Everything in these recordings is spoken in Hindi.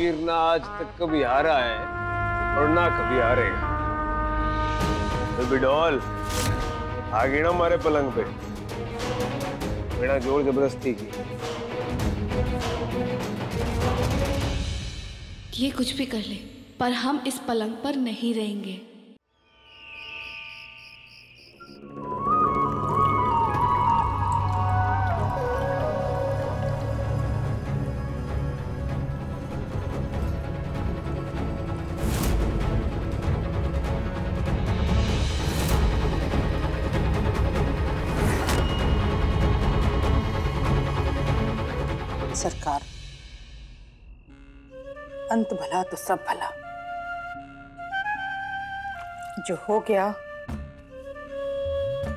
वीर ना आज तक कभी हारा है और ना कभी हारेगा। तो बिडौल आ गई ना हमारे पलंग पे बिना जोर जबरदस्ती की। ये कुछ भी कर ले पर हम इस पलंग पर नहीं रहेंगे। सरकार, अंत भला तो सब भला। जो हो गया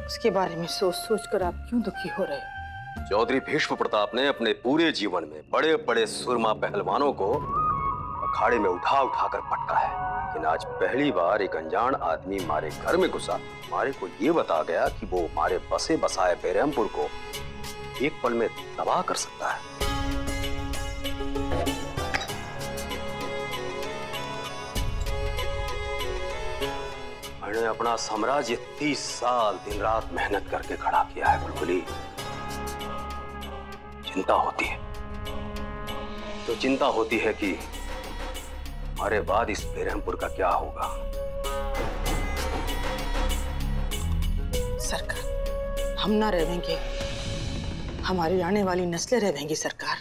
उसके बारे में सोच सोच कर आप क्यों दुखी हो रहे हो? चौधरी भीष्म प्रताप ने अपने पूरे जीवन में बड़े बड़े सुरमा पहलवानों को अखाड़े में उठा उठा कर पटका है, लेकिन आज पहली बार एक अनजान आदमी हमारे घर में घुसा, हमारे को ये बता गया कि वो हमारे बसे बसाए बेरहमपुर को एक पल में तबाह कर सकता है। मैंने अपना साम्राज्य 30 साल दिन रात मेहनत करके खड़ा किया है बुलबुली। चिंता होती है तो चिंता होती है कि हमारे बाद इस बेरहमपुर का क्या होगा। सरकार, हम ना रहेंगे, हमारी आने वाली नस्लें रहेंगी। सरकार,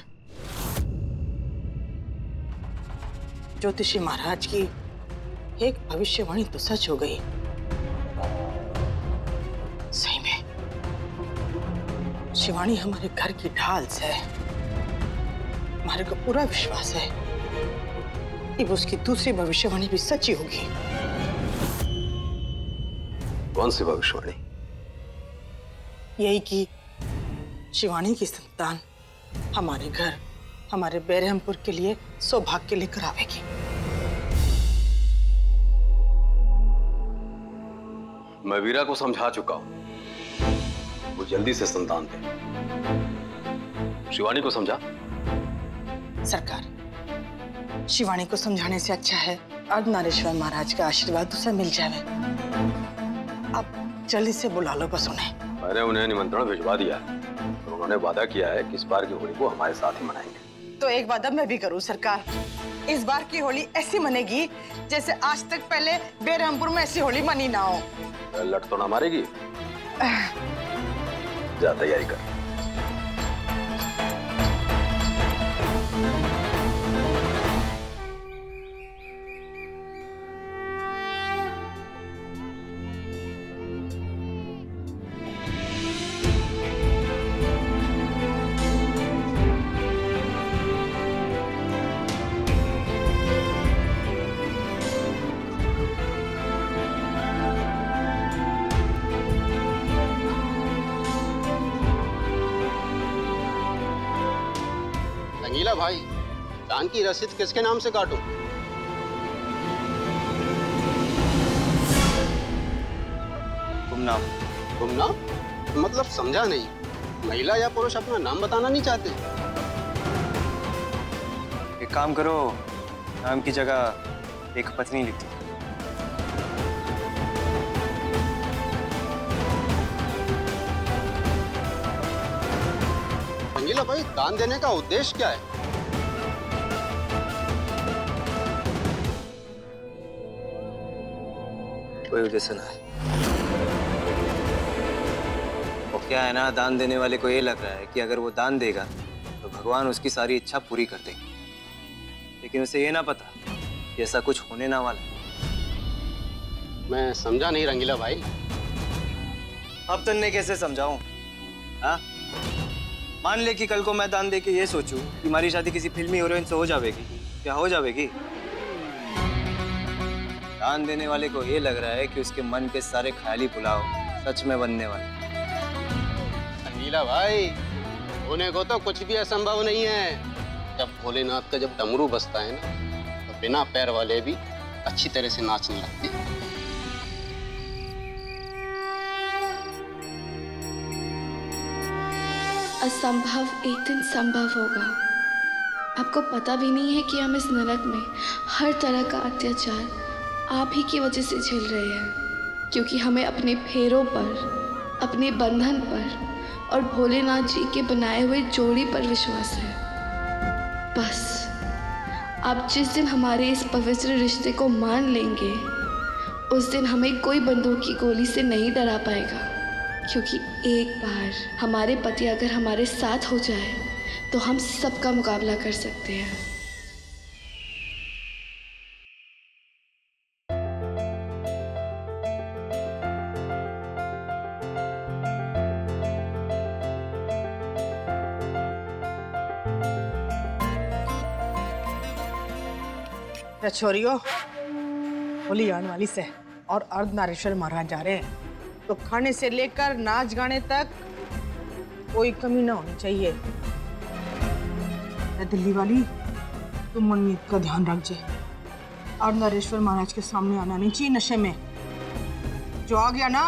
ज्योतिषी महाराज की एक भविष्यवाणी तो सच हो गई। सही में शिवानी हमारे घर की ढाल से है। हमारे को पूरा विश्वास है कि वो उसकी दूसरी भविष्यवाणी भी सच्ची होगी। कौन सी भविष्यवाणी? यही कि शिवानी की संतान हमारे घर, हमारे बेरहमपुर के लिए सौभाग्य लेकर आवेगी। मैं वीरा को समझा चुका हूं, वो जल्दी से संतान दे। शिवानी को समझा? सरकार, शिवानी को समझाने से अच्छा है अर्धनारीश्वर महाराज का आशीर्वाद उसे मिल जाए। अब जल्दी से बुला लो बस उन्हें। मैंने उन्हें निमंत्रण भिजवा दिया है तो उन्होंने वादा किया है कि इस बार की होली को हमारे साथ ही मनाएंगे। तो एक वादा मैं भी करूं सरकार, इस बार की होली ऐसी मनेगी जैसे आज तक पहले बेरहमपुर में ऐसी होली मनी ना हो। लट तो ना मारेगी? जा तैयारी कर। रंगीला भाई, दान की रसीद किसके नाम से काटूं? गुमनाम। गुमनाम? मतलब समझा नहीं। महिला या पुरुष अपना नाम बताना नहीं चाहते? एक काम करो, नाम की जगह एक पत्नी लिख दो। रंगीला भाई, दान देने का उद्देश्य क्या है? कोई उद्देश्य ना है। वो क्या है ना, दान देने वाले को ये लग रहा है कि अगर वो दान देगा तो भगवान उसकी सारी इच्छा पूरी कर देंगे, लेकिन उसे ये ना पता कि ऐसा कुछ होने ना वाला है। मैं समझा नहीं रंगीला भाई। अब तुमने कैसे समझाऊं? हाँ, मान ले कि कल को मैं दान दे के ये सोचूं कि हमारी शादी किसी फिल्मी हीरोइन से हो जाएगी, क्या हो जाएगी? दान देने वाले को ये लग रहा है कि उसके मन के सारे ख्याली पुलाव सच में बनने वाले। रंगीला भाई, होने को तो कुछ भी असंभव नहीं है। जब भोलेनाथ का जब डमरू बजता है ना, तो बिना पैर वाले भी अच्छी तरह से नाचने लगते हैं। असंभव एक दिन संभव होगा। आपको पता भी नहीं है कि हम इस नरक में हर तरह का अत्याचार आप ही की वजह से झेल रहे हैं, क्योंकि हमें अपने फेरों पर, अपने बंधन पर और भोलेनाथ जी के बनाए हुए जोड़ी पर विश्वास है। बस आप जिस दिन हमारे इस पवित्र रिश्ते को मान लेंगे, उस दिन हमें कोई बंदूक की गोली से नहीं डरा पाएगा, क्योंकि एक बार हमारे पति अगर हमारे साथ हो जाए तो हम सबका मुकाबला कर सकते हैं। छोरियों, होली आने वाली से और अर्धनारीश्वर महाराज जा रहे हैं, तो खाने से लेकर नाच गाने तक कोई कमी ना होनी चाहिए। दिल्ली वाली, तुम मनमीत का ध्यान रखजे। अर्धनारीश्वर महाराज के सामने आना नहीं चाहिए नशे में। जो आ गया ना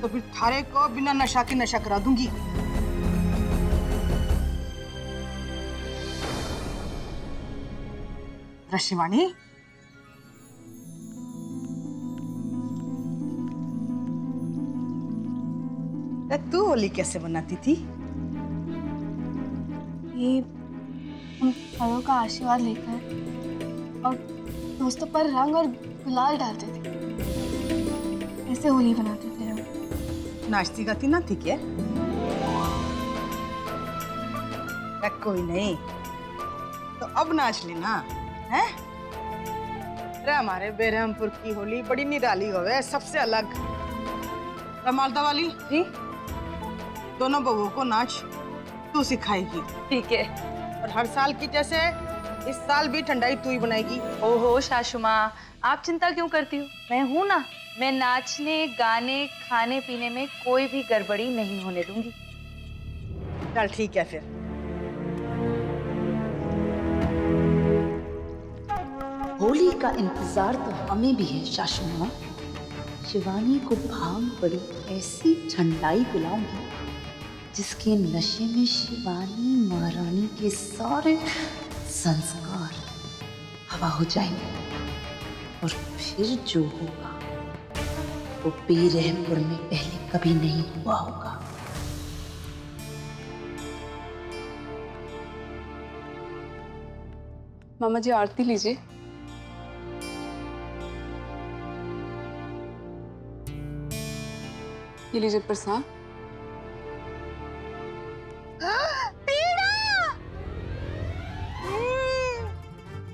तो फिर थारे को बिना नशा के नशा करा दूंगी। शिवानी, तू होली कैसे बनाती थी? ये हम बड़ों का आशीर्वाद लेकर और दोस्तों पर रंग और गुलाल डालते थे, ऐसे होली बनाते थे हम। नाचती गाती ना थी क्या? कोई नहीं, तो अब नाच लेना है? अरे हमारे बेरहमपुर की होली बड़ी निराली होवे, सबसे अलग। मालदा वाली जी, दोनों बहुओं को नाच तू सिखाएगी, ठीक है? और हर साल की जैसे इस साल भी ठंडाई तू ही बनाएगी। ओहो सासू माँ, आप चिंता क्यों करती हो? मैं हूँ ना, मैं नाचने, गाने, खाने पीने में कोई भी गड़बड़ी नहीं होने दूंगी। चल ठीक है फिर। होली का इंतजार तो हमें भी है सासू माँ। शिवानी को भांग पड़ी ऐसी ठंडाई पिलाऊंगी जिसके नशे में शिवानी महारानी के सारे संस्कार हवा हो जाएंगे, और फिर जो होगा वो बेरहमपुर में पहले कभी नहीं हुआ होगा। मामा जी आरती लीजिए। ये लीजिए प्रसाद।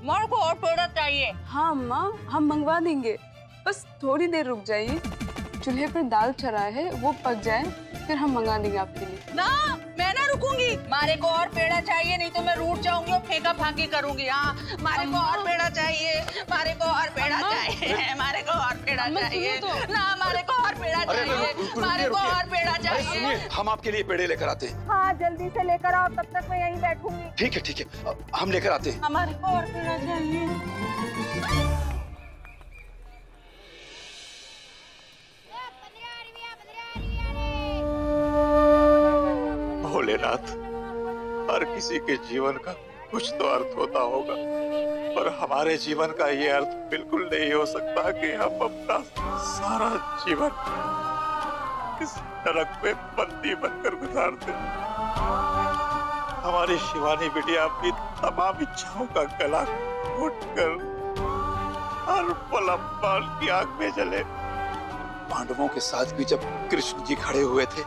माँ को और पेड़ा चाहिए। हाँ अम्मा, हम मंगवा देंगे, बस थोड़ी देर रुक जाइए। चूल्हे पर दाल चढ़ा है, वो पक जाए फिर हम मंगा देंगे आपके लिए। ना, मैं ना रुकूंगी। मारे को और पेड़ा चाहिए, नहीं तो मैं रूठ जाऊंगी और फेंका फाकी करूंगी। हाँ, मारे को और पेड़ा चाहिए, मारे को और पेड़ा चाहिए, मारे को और पेड़ा चाहिए। ना, मारे को और पेड़ा चाहिए, मारे को और पेड़ा चाहिए। हम आपके लिए पेड़े लेकर आते हैं। हाँ, जल्दी से लेकर आओ, तब तक मैं यहीं बैठूंगी। ठीक है ठीक है, हम लेकर आते हैं। हमारे को और पेड़ा चाहिए। भोलेनाथ, हर किसी के जीवन का कुछ तो अर्थ होता होगा, पर हमारे जीवन का ये अर्थ बिल्कुल नहीं हो सकता कि हम अपना सारा जीवन इस नरक में बंदी बनकर गुजार दें। हमारी शिवानी बिटिया अपनी तमाम इच्छाओं का गला घोटकर हर पल अम्बाल की आग में जले। पांडवों के साथ भी जब कृष्ण जी खड़े हुए थे,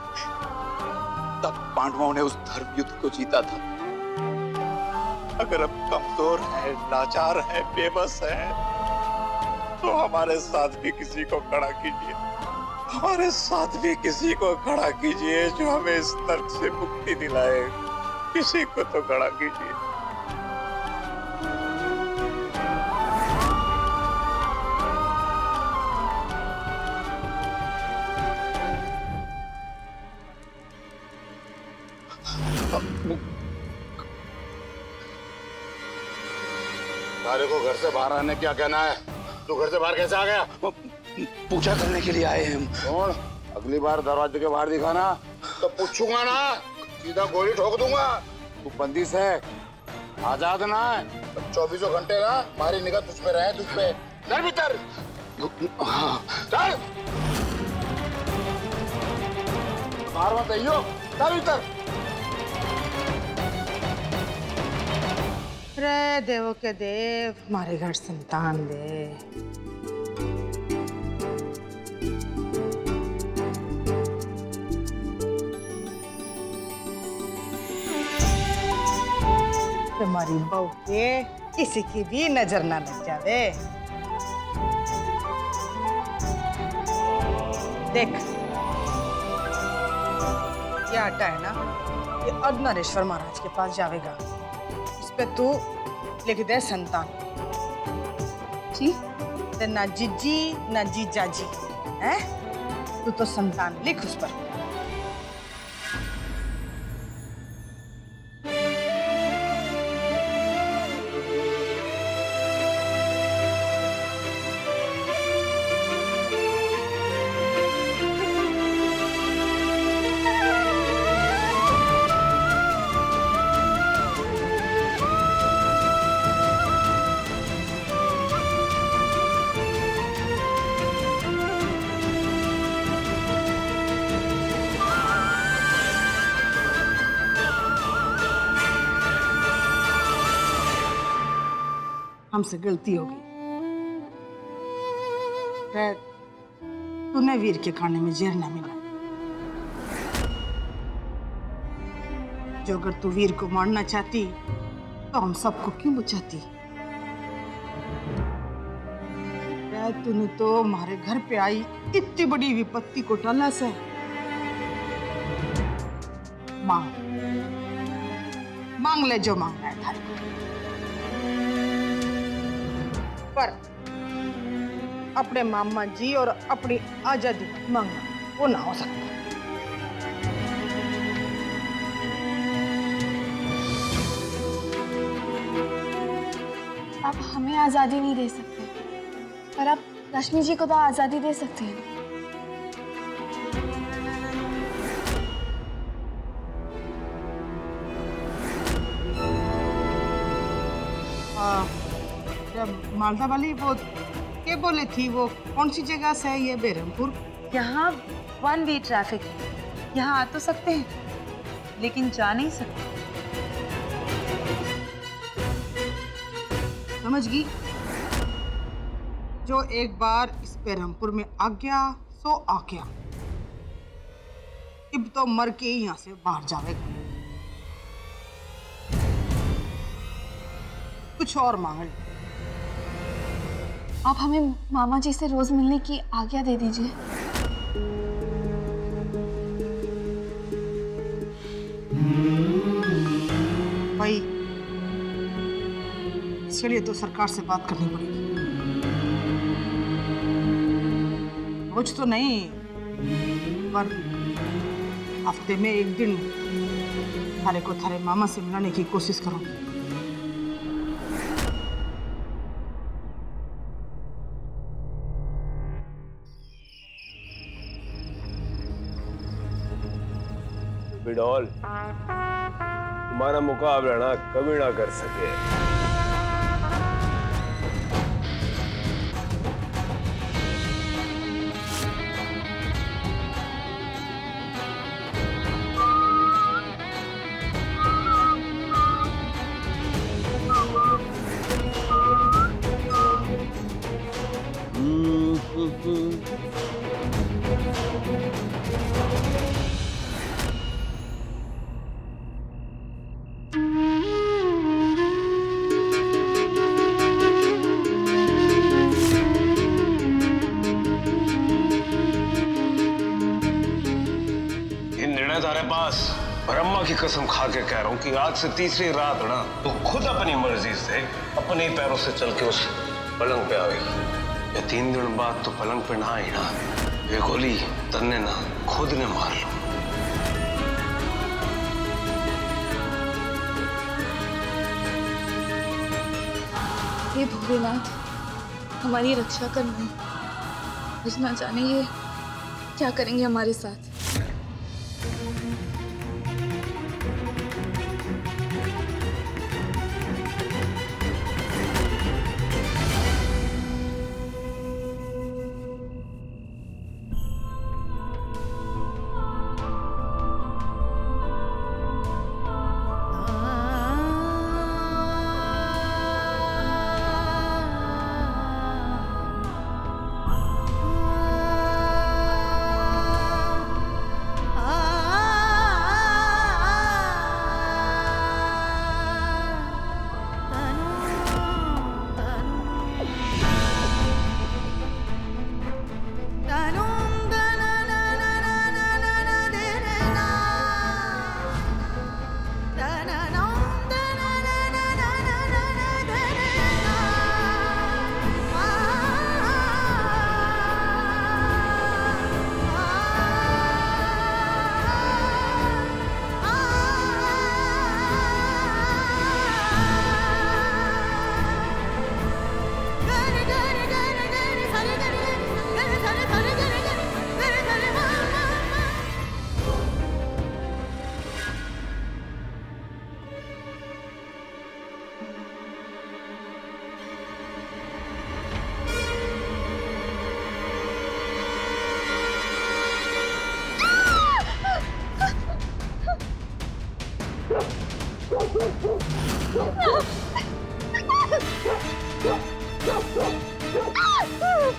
तब पांडवों ने उस धर्म युद्ध को जीता था। अगर अब कमजोर है, लाचार है, बेबस है, तो हमारे साथ भी किसी को खड़ा कीजिए। हमारे साथ भी किसी को खड़ा कीजिए जो हमें इस नर्क से मुक्ति दिलाए। किसी को तो खड़ा कीजिए। तारे को घर से बाहर आने क्या कहना है? तू घर से बाहर कैसे आ गया? पूजा करने के लिए आए हैं हम। कौन? अगली बार दरवाजे के बाहर दिखाना तो पूछूंगा ना, सीधा गोली ठोक दूंगा। तू बंदिश है, आजाद ना है, 24 घंटे ना हमारी निगाह तुझ पे रहे, तुझ पे। चल भीतर। चल बाहर मत आइयो, चल भीतर। रे देवों के देव, हमारे घर संतान दे। तुम्हारी बहू के किसी की भी नजर ना लग जावे। देख, ये आटा है ना, ये अब नरेश्वर महाराज के पास जाएगा। इस पे तू लिख दे संतान जी। ते ना जीजी ना जीजा जी है, तू तो संतान लिख उस पर। हमसे गलती होगी। तूने वीर के खाने में जहर ना मिला। जो अगर तू वीर को मारना चाहती तो हम सबको क्यों बचाती? तूने तो हमारे घर पे आई इतनी बड़ी विपत्ति को टाला से। मांग ले जो मांगना है थारे, पर अपने मामा जी और अपनी आजादी मांगना वो ना हो सकता। आप हमें आजादी नहीं दे सकते, पर आप रश्मि जी को तो आजादी दे सकते हैं। मालदा वाली वो क्या बोले थी, वो कौन सी जगह से है ये बेरमपुर? यहाँ 1 वे ट्रैफिक है, यहाँ आ तो सकते हैं लेकिन जा नहीं सकते। समझ गई? जो एक बार इस बेरमपुर में आ गया सो आ गया, अब तो मर के ही यहाँ से बाहर जाएगा। कुछ और मांग लो। आप हमें मामा जी से रोज मिलने की आज्ञा दे दीजिए। भाई, इसके लिए तो सरकार से बात करनी पड़ेगी। रोज तो नहीं, पर हफ्ते में एक दिन थारे को थारे मामा से मिलाने की कोशिश करो। बिडौल, तुम्हारा मुकाबला ना कभी ना कर सके। ब्रह्मा की कसम खा के कह रहा हूं कि आज से तीसरी रात ना तो खुद अपनी मर्जी से अपने पैरों से चल के उस पलंग पे आवेगी। या 3 दिन बाद तो पलंग पे ना आई ना, ये गोली तन्ने ना खुद ने मार लो। हे भोलेनाथ, हमारी रक्षा करना, कुछ ना जाने ये क्या करेंगे हमारे साथ।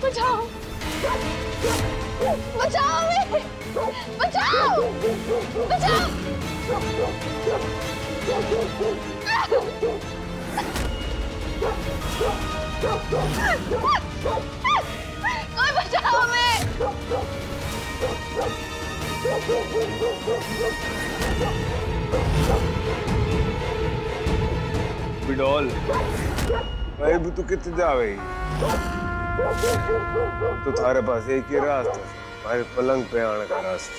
बचाओ बचाओ हमें, बचाओ बचाओ। कोई बचाओ हमें। बिडोल भाई भी तू कितने जावे? तो थारे पास एक ही रास्ता, हमारे पलंग पे आने का रास्ता।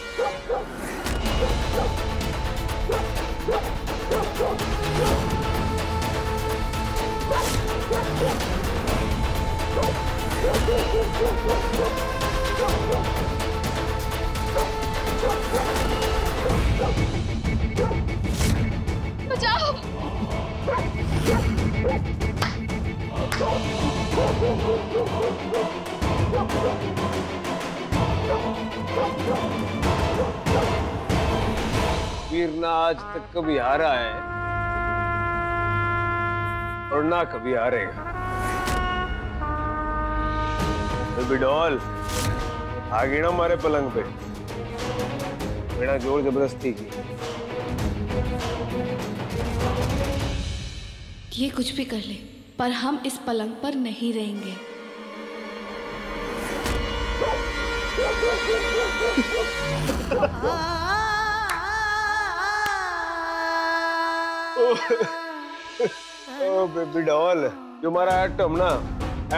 बचाओ। वीर ना आज तक कभी हारा है और ना कभी हारेगा। तो बिडोल आ गई ना हमारे पलंग पे, बिना जोर जबरदस्ती की। ये कुछ भी कर ले, पर हम इस पलंग पर नहीं रहेंगे। ओ बेबी डॉल, जो हमारा एटम ना,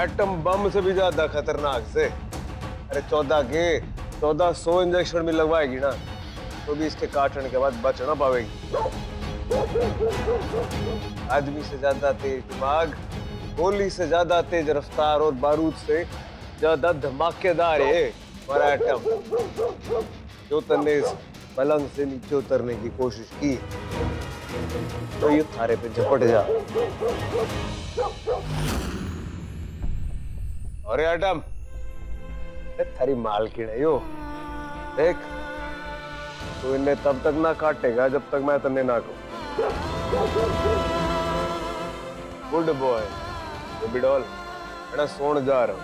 एटम बम से भी ज्यादा खतरनाक से। अरे 1400 इंजेक्शन भी लगवाएगी ना, तो भी इसके काटने के बाद बच ना पाएगी। आदमी से ज्यादा तेज दिमाग, गोली से ज्यादा तेज रफ्तार और बारूद से ज्यादा धमाकेदार है हमारा एटम। जो तन्ने इस पलंग से नीचे उतरने की कोशिश की तो ये थारे पे झपट जा। अरे एटम, थारी मालकिन है यो, देख तो इन्हें तब तक ना काटेगा जब तक मैं तन्ने ना कहूं। गुड बॉय बिडोल, मैं सोने जा रहा हूं।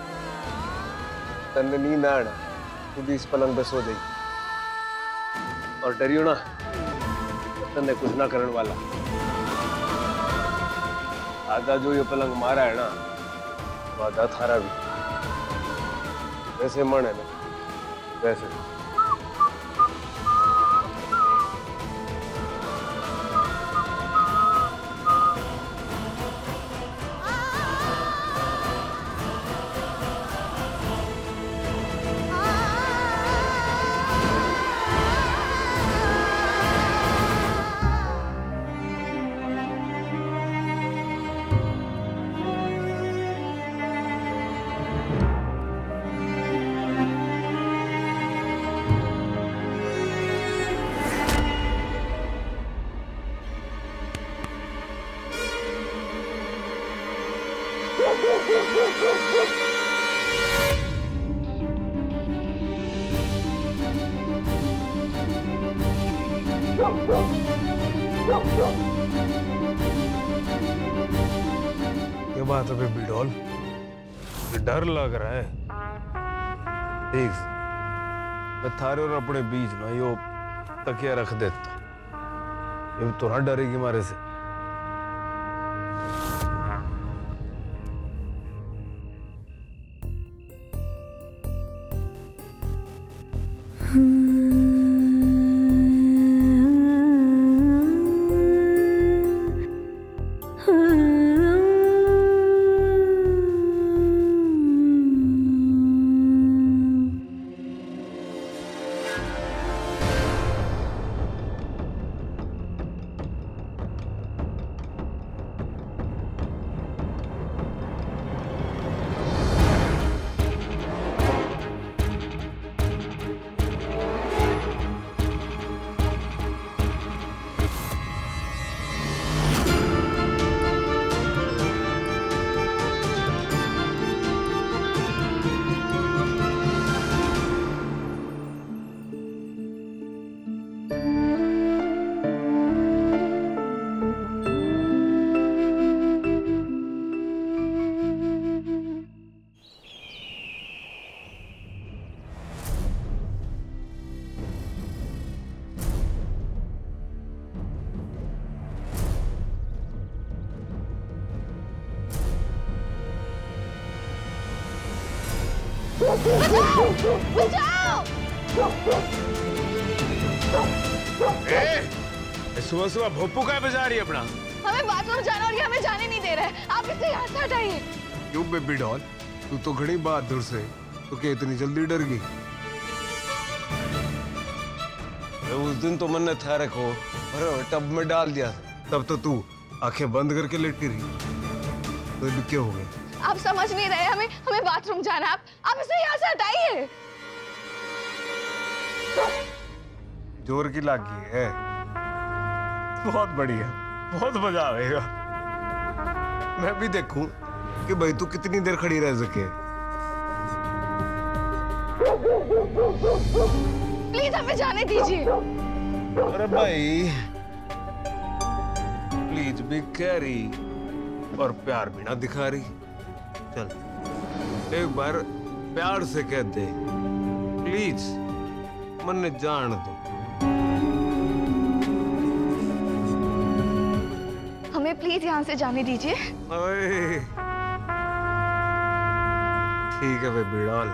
तन्ने नींद आना, तू भी इस पलंग पे सो जाएगी। और डरियो ना, तन्ने कुछ ना करने वाला। आधा जो ये पलंग मारा है ना, वो आधा थारा भी। वैसे मन है ना, वैसे। क्या बात है बेबी डॉल, डर लग रहा है? ठीक, मैं थारे और अपने बीच ना यो तकिया रख देता, ये तो ना डरेगी मारे से। बचाओ! सुबह सुबह भोपू का बजा रही है अपना। हमें बाथरूम जाना और ये हमें जाने नहीं दे रहा है। आप इसे यहाँ से हटाइए। क्यों बेबी डॉल, तू तो घड़ी बहादुर से, तो क्या इतनी जल्दी डर गई? उस दिन तो मैंने थारे को टब में डाल दिया, तब तो तू आंखें बंद करके लेटी रही। तो अभी क्या हो गया? आप समझ नहीं रहे, हमें बाथरूम जाना। आप इसे यहाँ से हटाइए। जोर की लागी है, बहुत बढ़िया, बहुत मजा आएगा। मैं भी देखूं कि भाई तू कितनी देर खड़ी रह सके। प्लीज हमें जाने दीजिए। अरे भाई प्लीज भी कह रही और प्यार भी ना दिखा रही। चल एक बार प्यार से कह दे, प्लीज मन जान दो। हमें प्लीज यहाँ से जाने दीजिए। ठीक है बेबी डॉल।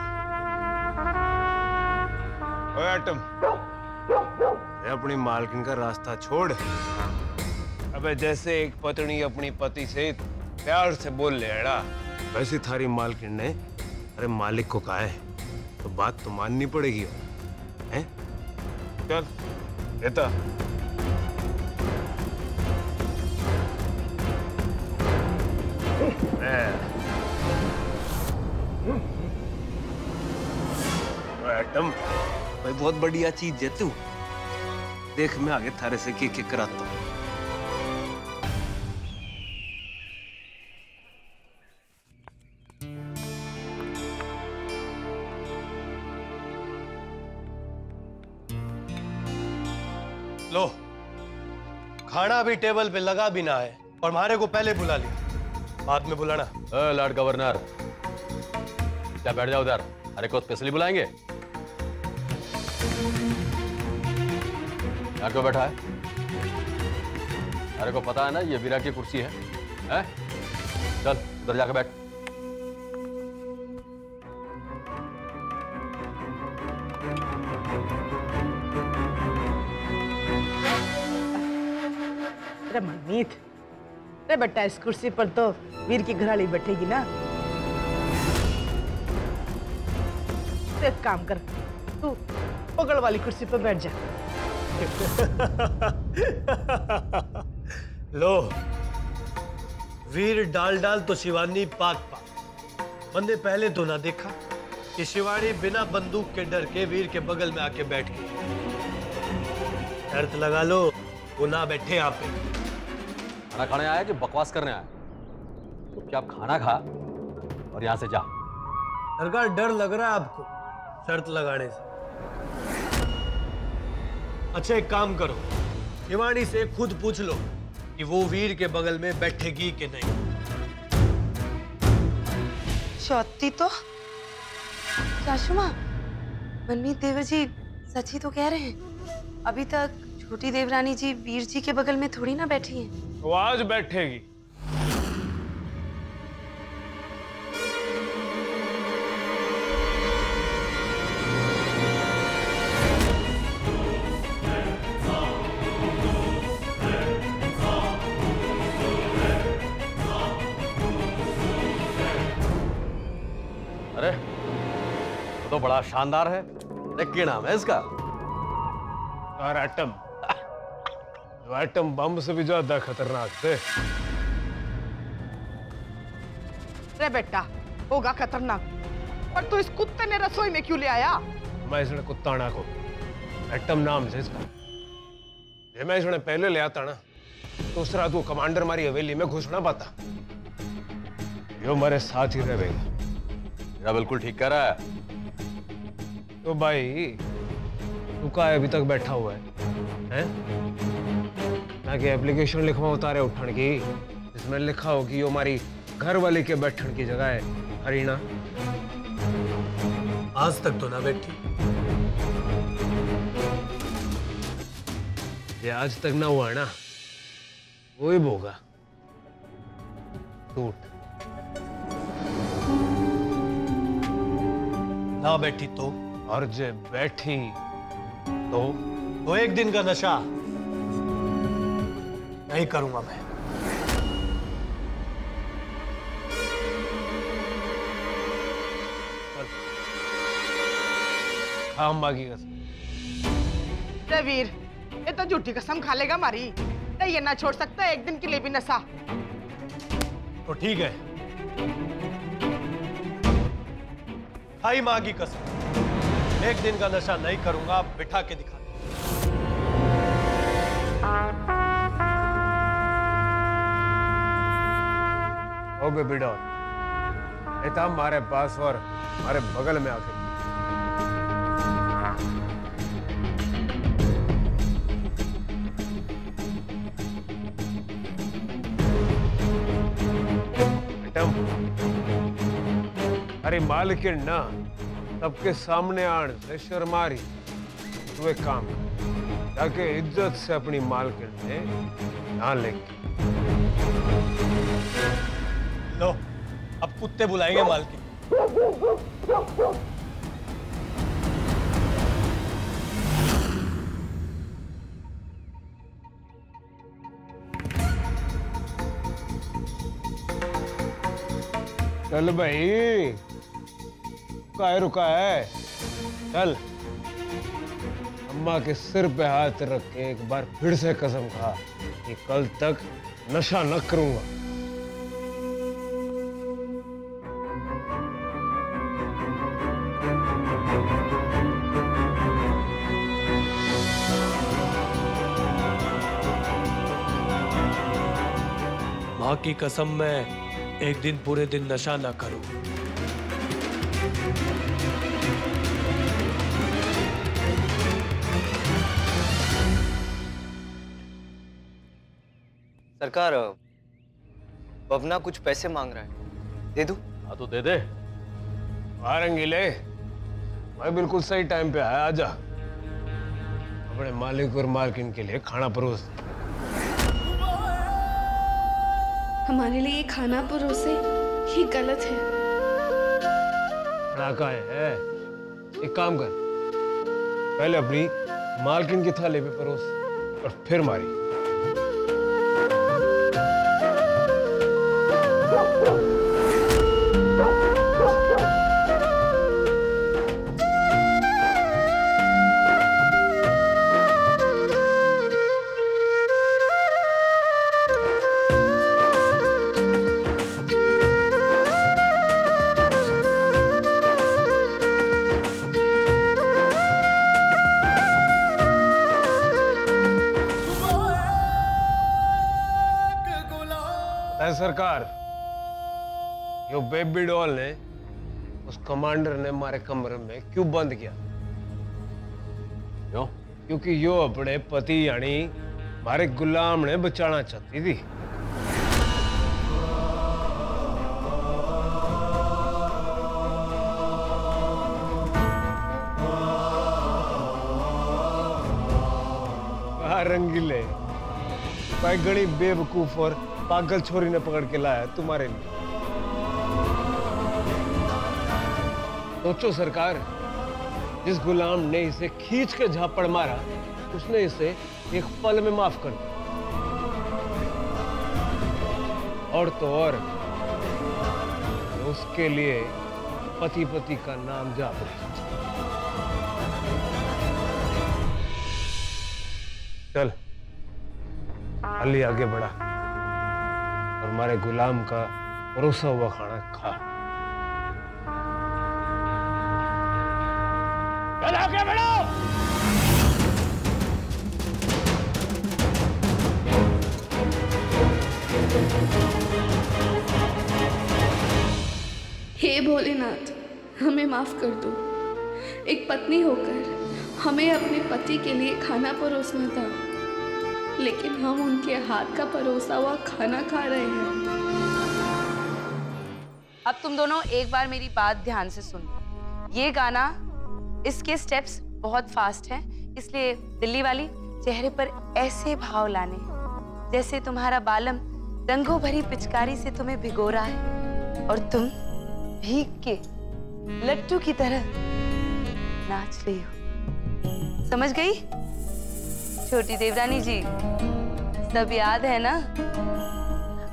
ओए एटम, अपनी मालकिन का रास्ता छोड़। अबे जैसे एक पत्नी अपनी पति से प्यार से बोल ले एड़ा, वैसे थारी मालकिन ने अरे मालिक को कहा है, तो बात तो माननी पड़ेगी। हैं? चल लेता। एटम भाई बहुत बढ़िया चीज है तू। देख मैं आगे थारे से के कराता हूँ। लो, खाना भी टेबल पे लगा भी ना है और हमारे को पहले बुला लिया, बाद में बुलाना। लॉर्ड गवर्नर, क्या बैठ जाओ उधर। अरे को स्पेशली बुलाएंगे। यार क्यों बैठा है? अरे को पता है ना ये वीरा की कुर्सी है, हैं? चल उधर जाकर बैठ। अरे मनमीत, अरे बेटा इस कुर्सी पर तो वीर की घरवाली बैठेगी ना। तो एक काम कर, तू बगल वाली कुर्सी पर बैठ जा। लो, वीर डाल डाल तो शिवानी पाक पाक। मैंने पहले तो ना देखा कि शिवानी बिना बंदूक के डर के वीर के बगल में आके बैठ गई। शर्त लगा लो वो ना बैठे यहाँ पे। खाना खाने आया कि बकवास करने आया? तो क्या आप खाना खा और यहाँ से जा। सरकार डर लग रहा है आपको शर्त लगाने से? अच्छा एक काम करो, शिवानी से खुद पूछ लो कि वो वीर के बगल में बैठेगी कि नहीं। सौती तो सासू माँ, मनमीत देवर जी सच ही तो कह रहे हैं। अभी तक छोटी देवरानी जी वीर जी के बगल में थोड़ी ना बैठी हैं। वो आज बैठेगी। अरे वो तो बड़ा शानदार है। क्या नाम है इसका? और एटम, एटम बम से भी ज्यादा खतरनाक थे। अरे बेटा होगा खतरनाक, पर तू इस कुत्ते ने रसोई में क्यों ले आया? मैं इसने कुत्ता ना को, एटम नाम से इसका। ये मैं इसने पहले ले आता ना, तो उस रात वो कमांडर मारी हवेली में घुसना पाता। यो हमारे साथ ही रहेगा। मेरा बिल्कुल ठीक कह रहा है। तो भाई तू का अभी तक बैठा हुआ है, हैं? ना कि एप्लीकेशन लिखवा उतारे उठन की, जिसमें लिखा हो कि यो हमारी घर वाले के बैठन की जगह है हरीना। आज तक तो ना बैठी। ये आज तक ना हुआ ना, वो ही होगा। टूट ना बैठी तो? और जे बैठी तो एक दिन का नशा नहीं करूंगा मैं। हाँ अम्मा की कसम। वीर, ये तो झूठी कसम खा लेगा हमारी। नहीं, ये ना छोड़ सकता एक दिन के लिए भी नशा। तो ठीक है, खाई माँ की कसम, एक दिन का नशा नहीं करूंगा। बिठा के दिखा। ओ बेबी डॉल, ये था हमारे पास और हमारे बगल में आके। अरे मालकिन ना सबके सामने आने से शर्मारी। तू एक काम कर, जाके इज्जत से अपनी मालकिन ने यहाँ लेके। लो, अब कुत्ते बुलाएंगे मालकिन। चल भाई, रुका है, चल। अम्मा के सिर पे हाथ रख के एक बार फिर से कसम खा कि कल तक नशा न करूंगा। माँ की कसम, मैं एक दिन पूरे दिन नशा ना करूं। सरकार, बवना कुछ पैसे मांग रहा है, दे दूं? हाँ तो दे दे। रंगीले, मैं बिल्कुल सही टाइम पे आया। आजा, अपने मालिक और मालकिन के लिए खाना परोस दे। हमारे लिए खाना परोसे, ये गलत है। का है, एक काम कर, पहले अपनी मालकिन के थाले पे परोस और फिर मारी। सरकार, यो बेबी डॉल ने उस कमांडर ने हमारे कमरे में क्यों बंद किया? क्यों? क्योंकि यो अपने पति यानी हमारे गुलाम ने बचाना चाहती थी। रंगीले, भाई गणी बेवकूफ और पागल छोरी ने पकड़ के लाया तुम्हारे लिए। सोचो सरकार, जिस गुलाम ने इसे खींच के झापड़ मारा, उसने इसे एक पल में माफ कर दिया। और तो और उसके लिए पति पति का नाम जाप रही। चल, अली आगे बढ़ा और हमारे गुलाम का परोसा हुआ खाना खा। चल आगे बढ़ो। हे भोलेनाथ, हमें माफ कर दो। एक पत्नी होकर हमें अपने पति के लिए खाना परोसना था, लेकिन हम उनके हाथ का परोसा हुआ खाना खा रहे हैं। अब तुम दोनों एक बार मेरी बात ध्यान से सुन। ये गाना, इसके स्टेप्स बहुत फास्ट हैं, इसलिए दिल्ली वाली चेहरे पर ऐसे भाव लाने जैसे तुम्हारा बालम रंगों भरी पिचकारी से तुम्हें भिगो रहा है और तुम भीग के लट्टू की तरह नाच रही हो। समझ गई छोटी देवरानी जी? सब याद है ना?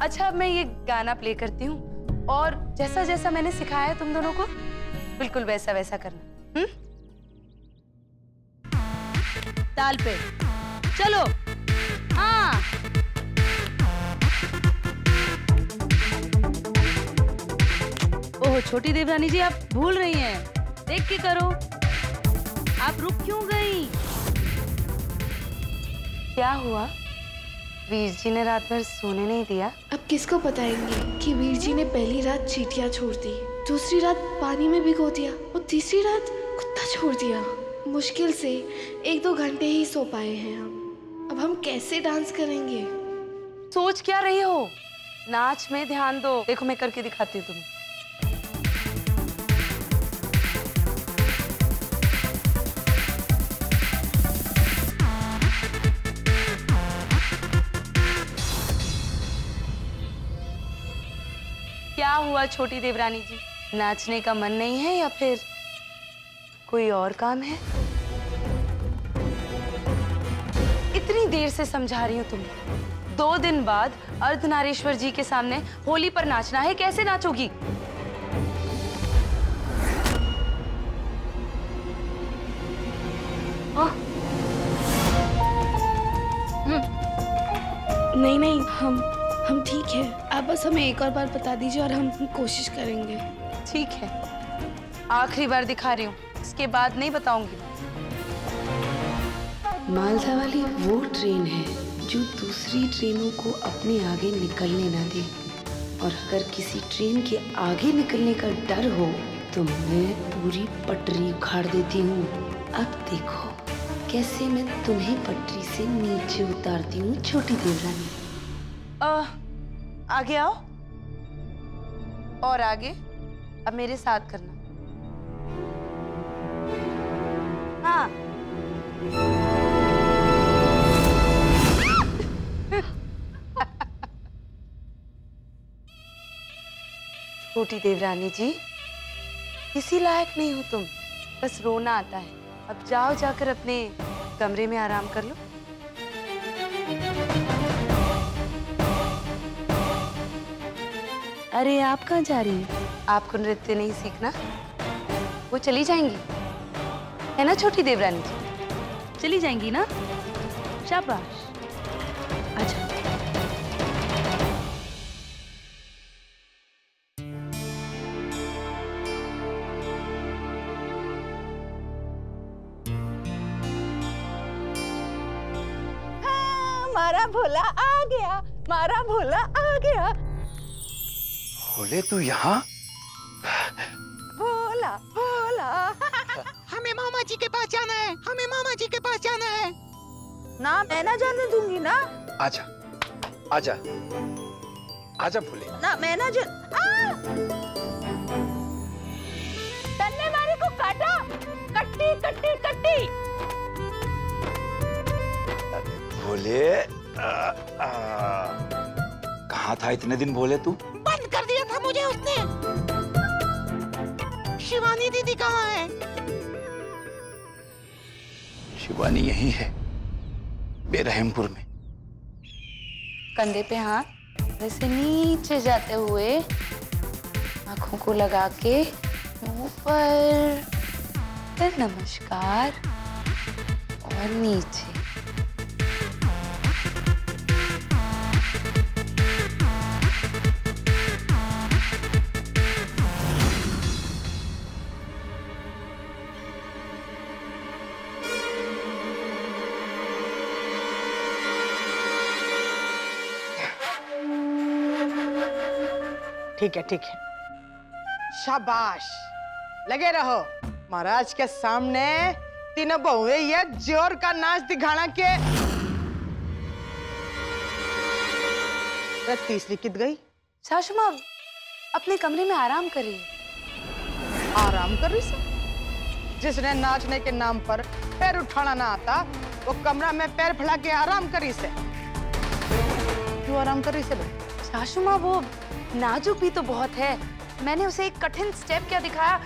अच्छा, अब मैं ये गाना प्ले करती हूँ और जैसा जैसा मैंने सिखाया है तुम दोनों को बिल्कुल वैसा वैसा करना। ताल पे चलो। हाँ, ओह छोटी देवरानी जी, आप भूल रही हैं। देख के करो। आप रुक क्यों गई? क्या हुआ? वीर जी ने रात भर सोने नहीं दिया? अब किसको बताएंगे कि वीर जी ने पहली रात चींटियां छोड़ दी, दूसरी रात पानी में भिगो दिया और तीसरी रात कुत्ता छोड़ दिया। मुश्किल से 1-2 घंटे ही सो पाए हैं हम। अब हम कैसे डांस करेंगे? सोच क्या रही हो? नाच में ध्यान दो। देखो मैं करके दिखाती हूँ तुम्हें। क्या हुआ छोटी देवरानी जी? नाचने का मन नहीं है या फिर कोई और काम है? इतनी देर से समझा रही हूँ तुम्हें। 2 दिन बाद अर्धनारीश्वर जी के सामने होली पर नाचना है। कैसे नाचोगी? नहीं नहीं, हम ठीक है। आप बस हमें एक और बार बता दीजिए और हम कोशिश करेंगे। ठीक है, आखिरी बार दिखा रही हूँ, इसके बाद नहीं बताऊंगी। मालदा वाली वो ट्रेन है जो दूसरी ट्रेनों को अपने आगे निकलने ना दे, और अगर किसी ट्रेन के आगे निकलने का डर हो तो मैं पूरी पटरी उखाड़ देती हूँ। अब देखो कैसे मैं तुम्हें पटरी से नीचे उतारती हूँ छोटी देवरानी। आगे आओ और आगे। अब मेरे साथ करना। हाँ। छोटी देवरानी जी, किसी लायक नहीं हो तुम, बस रोना आता है। अब जाओ, जाकर अपने कमरे में आराम कर लो। अरे आप कहाँ जा रही हैं? आपको नृत्य नहीं सीखना? वो चली जाएंगी, है ना छोटी देवरानी जी? चली जाएंगी ना? शाबाश, अच्छा। मारा भोला आ गया, मारा भोला आ गया। भोले तू यहाँ? भोला भोला। हमें मामा जी के पास जाना है, हमें मामा जी के पास जाना है। ना मैं ना जाने दूंगी ना। आजा आजा आजा भोले। ना मैं ना तन्ने मारी को काटा, कट्टी कट्टी कट्टी। भोले कहाँ था इतने दिन भोले तू? बंद कर दिया था मुझे उसने। शिवानी दीदी कहाँ है? शिवानी यही है, बेरहमपुर में। कंधे पे हाथ वैसे नीचे जाते हुए, आंखों को लगा के ऊपर, फिर नमस्कार और नीचे। ठीक है ठीक है, शाबाश, लगे रहो। महाराज के सामने तीनों बहुए ये जोर का नाच दिखाना के। तीसरी कित गई? सासू माँ अपने कमरे में आराम कर रही है। आराम कर रही से? जिसने नाचने के नाम पर पैर उठाना ना आता, वो कमरा में पैर फैला के आराम करी से। क्यों आराम कर रही से? सासू माँ वो नाजुक भी तो बहुत है। मैंने उसे एक कठिन स्टेप क्या दिखाया,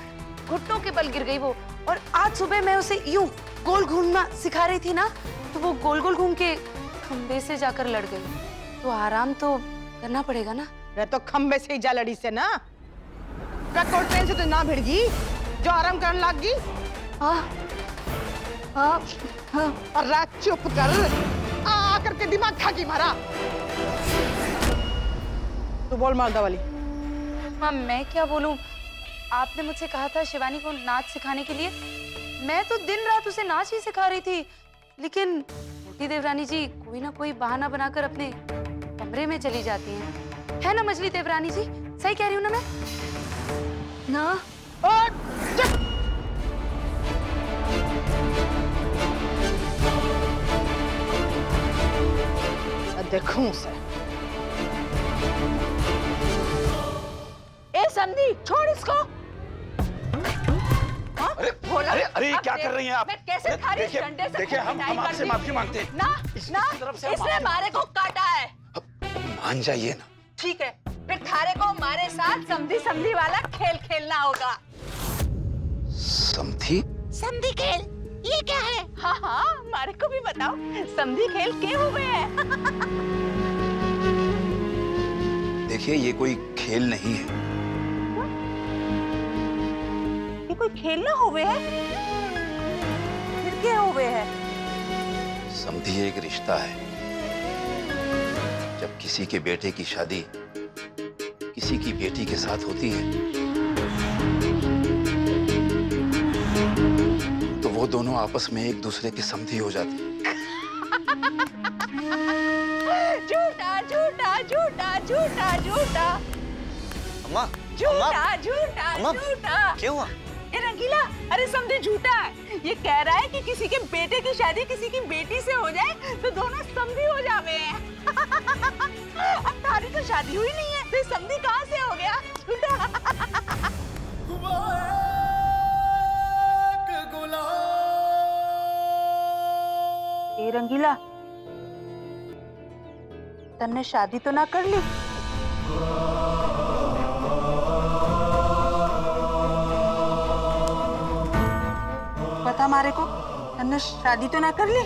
घुटनों के बल गिर गई वो। और आज सुबह मैं उसे यूं गोल घूमना सिखा रही थी ना, तो वो गोल गोल घूम के खंबे से जाकर लड़ गई। तो आराम तो करना पड़ेगा ना। मैं तो खंबे से ही जा लड़ी से ना, ट्रक और ट्रेन से तो ना भिड़ गई जो आराम करने लग गई। और रात चुप कर, आ करके दिमाग खा की मारा। तू बोल मालदा वाली। हाँ मैं क्या बोलूं, आपने मुझसे कहा था शिवानी को नाच सिखाने के लिए। मैं तो दिन रात उसे नाच ही सिखा रही थी, लेकिन छोटी देवरानी जी कोई ना कोई बहाना बनाकर अपने कमरे में चली जाती हैं। है ना मछली देवरानी जी, सही कह रही हूँ ना मैं? ना देखूं से। ए समधी, छोड़ इसको। अरे अरे अरे क्या कर रही हैं आप? मैं कैसे खा रही डंडे से? देखिए हम आपसे माफी मांगते हैं। ना ना, तरफ से इसने मारे को काटा है। मान जाइए ना। ठीक है, फिर थारे को हमारे साथ समधी समधी वाला खेल खेलना होगा। समधी? समधी खेल ये क्या है? हाँ हाँ, हमारे को भी बताओ समधी खेल क्या हुए है? देखिए ये कोई खेल नहीं है। ये कोई खेल ना हुए है? फिर क्या हुए है? समधी एक रिश्ता है। जब किसी के बेटे की शादी किसी की बेटी के साथ होती है तो वो दोनों आपस में एक दूसरे के समधी हो जाते हैं। झूठा झूठा झूठा झूठा झूठा। अम्मा, झूठा झूठा अम्मा, झूठा। क्या हुआ? ये रंगीला, अरे समझे झूठा है। ये कह रहा है कि किसी के बेटे की शादी किसी की बेटी से हो जाए तो दोनों समधी हो जावे हैं। अब तारी तो शादी हुई नहीं है तो समधी कहाँ से हो गया? झूठा। ए रंगीला, तन्ने शादी तो ना कर ली? पता मारे को तन्ने शादी तो ना कर ली?